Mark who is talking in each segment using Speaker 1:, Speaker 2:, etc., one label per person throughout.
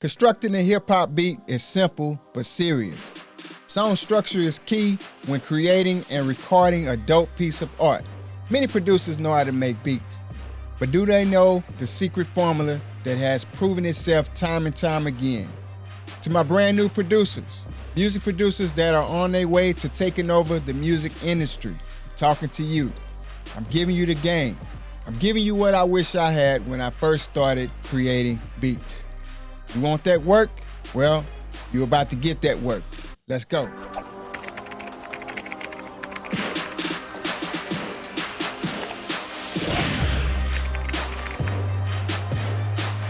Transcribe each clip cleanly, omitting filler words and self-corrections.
Speaker 1: Constructing a hip-hop beat is simple but serious. Song structure is key when creating and recording a dope piece of art. Many producers know how to make beats, but do they know the secret formula that has proven itself time and time again? To my brand new producers, music producers that are on their way to taking over the music industry, I'm talking to you. I'm giving you the game. I'm giving you what I wish I had when I first started creating beats. You want that work? Well, you're about to get that work. Let's go.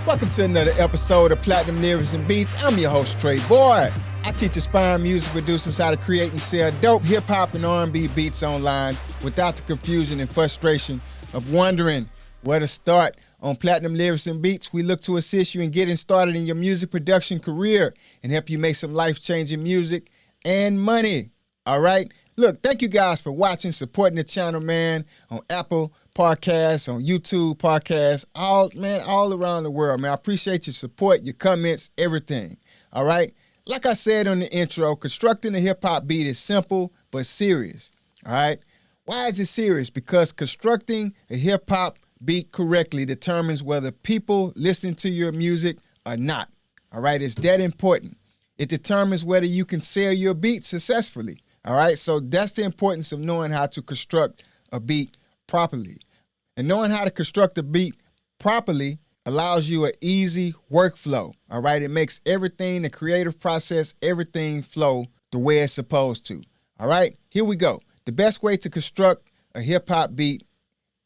Speaker 1: Welcome to another episode of Platinum Lyrics and Beats. I'm your host, Trey Boy. I teach aspiring music producers how to create and sell dope hip-hop and R&B beats online without the confusion and frustration of wondering where to start. On Platinum Lyrics and Beats, we look to assist you in getting started in your music production career and help you make some life-changing music and money. All right? Look, thank you guys for watching, supporting the channel, man, on Apple Podcasts, on YouTube Podcasts, all around the world, man. I appreciate your support, your comments, everything. All right? Like I said on the intro, constructing a hip-hop beat is simple but serious. All right? Why is it serious? Because constructing a hip-hop beat correctly determines whether people listen to your music or not. All right? It's that important. It determines whether you can sell your beat successfully. All right? So that's the importance of knowing how to construct a beat properly. And knowing how to construct a beat properly allows you an easy workflow. All right? It makes everything, the creative process, everything flow the way it's supposed to. All right? Here we go. The best way to construct a hip-hop beat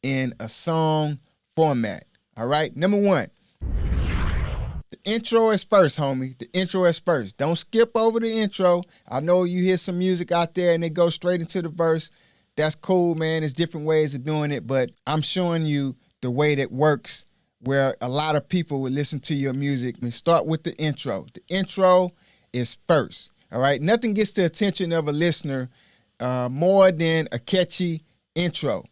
Speaker 1: in a song format. All right? Number one, the intro is first, homie. The intro is first. Don't skip over the intro. I know you hear some music out there and they go straight into the verse. That's cool, man. There's different ways of doing it, but I'm showing you the way that works where a lot of people will listen to your music. And start with the intro. The intro is first. All right? Nothing gets the attention of a listener more than a catchy intro.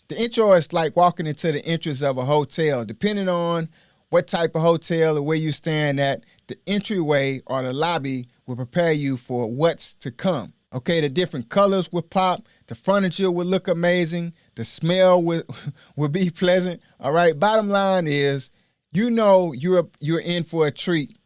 Speaker 1: The intro is like walking into the entrance of a hotel. Depending on what type of hotel or where you're staying at, the entryway or the lobby will prepare you for what's to come. Okay, the different colors will pop. The furniture will look amazing. The smell will be pleasant. All right, bottom line is, you know you're in for a treat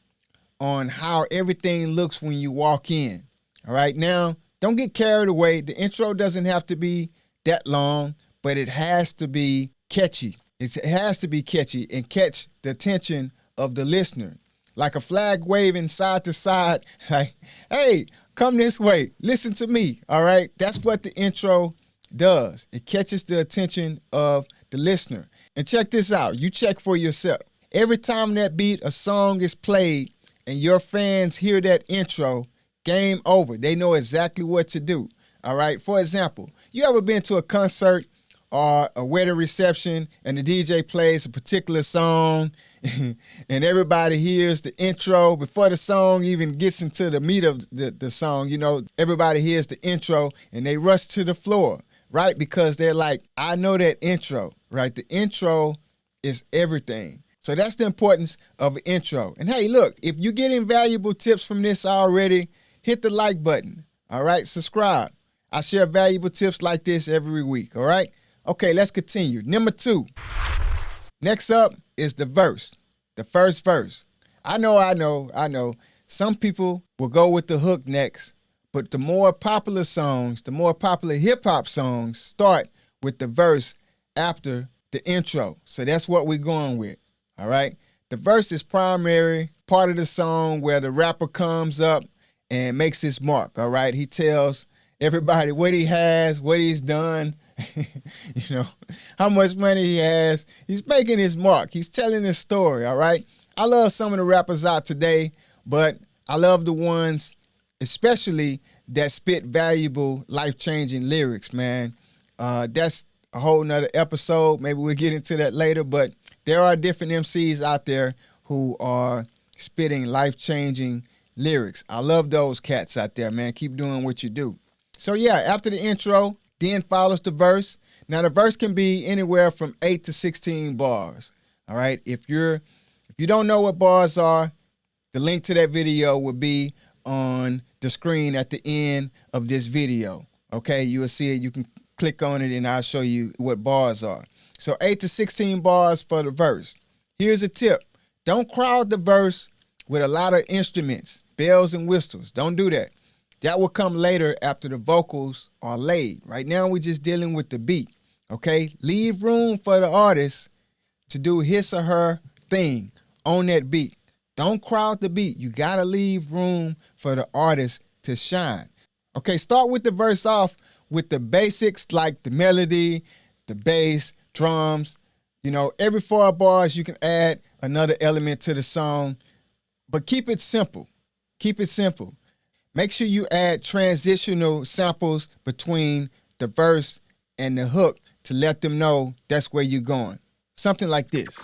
Speaker 1: on how everything looks when you walk in. All right, now, don't get carried away. The intro doesn't have to be that long, but it has to be catchy. It has to be catchy and catch the attention of the listener. Like a flag waving side to side, like, hey, come this way, listen to me, all right? That's what the intro does. It catches the attention of the listener. And check this out, you check for yourself. Every time that beat, a song is played and your fans hear that intro, game over. They know exactly what to do, all right? For example, you ever been to a concert or a wedding reception and the DJ plays a particular song and everybody hears the intro before the song even gets into the meat of the song? You know, everybody hears the intro and they rush to the floor, right? Because they're like, I know that intro, right? The intro is everything. So that's the importance of an intro. And hey, look, if you're getting valuable tips from this already, hit the like button, all right? Subscribe. I share valuable tips like this every week, all right? Okay, let's continue. Number two. Next up is the verse, the first verse. I know. Some people will go with the hook next, but the more popular songs, the more popular hip-hop songs start with the verse after the intro. So that's what we're going with, all right? The verse is primary part of the song where the rapper comes up and makes his mark, all right? He tells everybody what he has, what he's done, you know, how much money he has. He's making his mark. He's telling his story, all right? I love some of the rappers out today, but I love the ones especially that spit valuable, life-changing lyrics, man. That's a whole nother episode. Maybe we'll get into that later, but there are different MCs out there who are spitting life-changing lyrics. I love those cats out there, man. Keep doing what you do. So yeah, after the intro, then follows the verse. Now the verse can be anywhere from 8 to 16 bars. All right. If you don't know what bars are, The link to that video will be on the screen at the end of this video. Okay, you will see it. You can click on it and I'll show you what bars are. So 8 to 16 bars for the verse. Here's a tip. Don't crowd the verse with a lot of instruments, bells and whistles. Don't do that. That will come later after the vocals are laid. Right now we're just dealing with the beat. Okay, leave room for the artist to do his or her thing on that beat. Don't crowd the beat. You gotta leave room for the artist to shine. Okay, start with the verse off with the basics like the melody, the bass, drums. You know, every 4 bars you can add another element to the song, but keep it simple. Keep it simple. Make sure you add transitional samples between the verse and the hook to let them know that's where you're going. Something like this.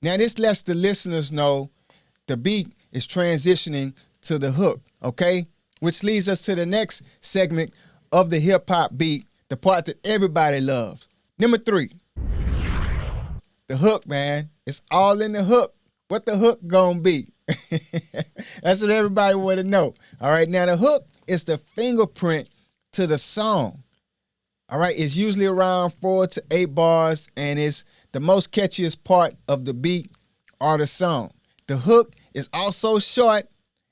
Speaker 1: Now this lets the listeners know the beat is transitioning to the hook, okay? Which leads us to the next segment of the hip hop beat, the part that everybody loves. Number 3, the hook, man. It's all in the hook. What the hook gonna be? That's what everybody want to know. All right, now the hook is the fingerprint to the song. All right, it's usually around 4 to 8 bars, and it's the most catchiest part of the beat or the song. The hook is also short,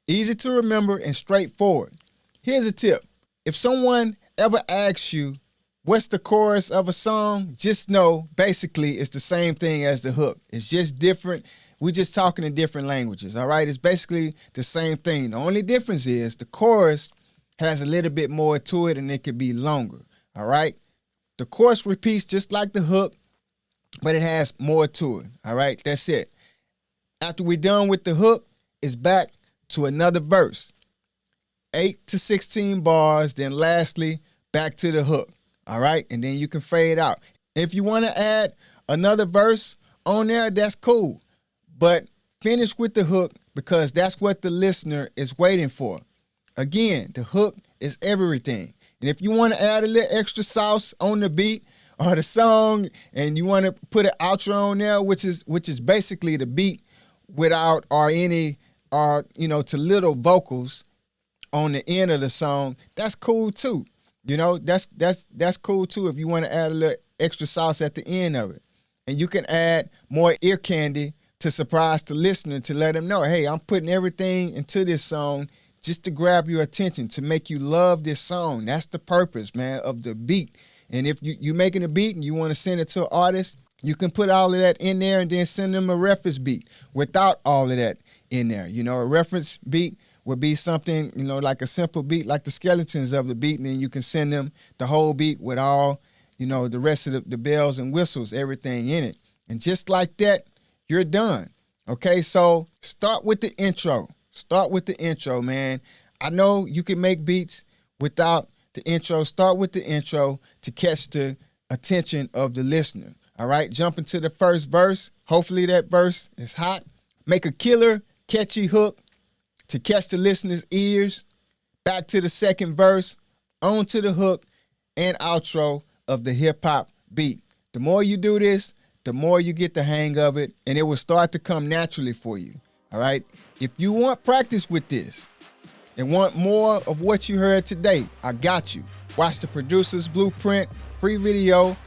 Speaker 1: easy to remember, and straightforward. Here's a tip. If someone ever asks you, what's the chorus of a song? Just know, basically, it's the same thing as the hook. It's just different. We're just talking in different languages, all right? It's basically the same thing. The only difference is the chorus has a little bit more to it, and it could be longer, all right? The chorus repeats just like the hook, but it has more to it, all right? That's it. After we're done with the hook, it's back to another verse. 8 to 16 bars, then lastly, back to the hook, all right? And then you can fade out. If you want to add another verse on there, that's cool. But finish with the hook because that's what the listener is waiting for. Again, the hook is everything. And if you want to add a little extra sauce on the beat or the song and you want to put an outro on there, which is basically the beat without to little vocals on the end of the song, that's cool too. You know, that's cool too if you want to add a little extra sauce at the end of it. And you can add more ear candy to surprise the listener, to let them know, hey, I'm putting everything into this song just to grab your attention, to make you love this song. That's the purpose, man, of the beat. And if you're making a beat and you want to send it to an artist, you can put all of that in there and then send them a reference beat without all of that in there. You know, a reference beat would be something, you know, like a simple beat, like the skeletons of the beat, and then you can send them the whole beat with all, you know, the rest of the bells and whistles, everything in it. And just like that, you're done. Okay, so start with the intro. Start with the intro, man. I know you can make beats without the intro. Start with the intro to catch the attention of the listener. All right, jump into the first verse. Hopefully that verse is hot. Make a killer, catchy hook to catch the listener's ears. Back to the second verse, on to the hook and outro of the hip hop beat. The more you do this, the more you get the hang of it, and it will start to come naturally for you, all right? If you want practice with this and want more of what you heard today, I got you. Watch the Producer's Blueprint free video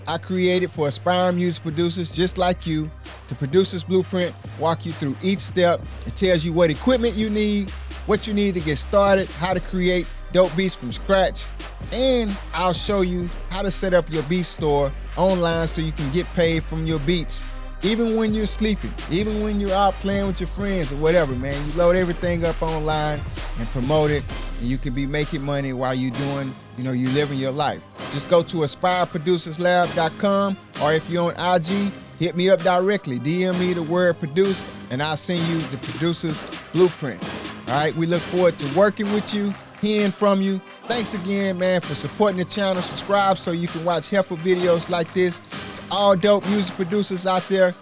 Speaker 1: I created for aspiring music producers just like you. The Producer's Blueprint walk you through each step. It tells you what equipment you need, what you need to get started, how to create dope beats from scratch, and I'll show you how to set up your beat store online so you can get paid from your beats, even when you're sleeping, even when you're out playing with your friends or whatever, man. You load everything up online and promote it, and you can be making money while you're doing, you living your life. Just go to aspireproducerslab.com, or if you're on IG, hit me up directly. DM me the word produce, and I'll send you the Producer's Blueprint. All right, we look forward to working with you, hearing from you. Thanks again, man, for supporting the channel. Subscribe so you can watch helpful videos like this. To all dope music producers out there,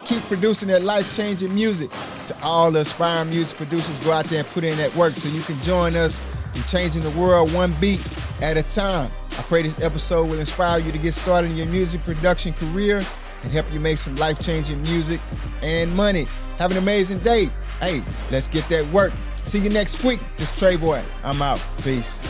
Speaker 1: keep producing that life-changing music. To all the aspiring music producers, go out there and put in that work so you can join us in changing the world one beat at a time. I pray this episode will inspire you to get started in your music production career and help you make some life-changing music and money. Have an amazing day. Hey, let's get that work. See you next week. This Trey Boy. I'm out. Peace.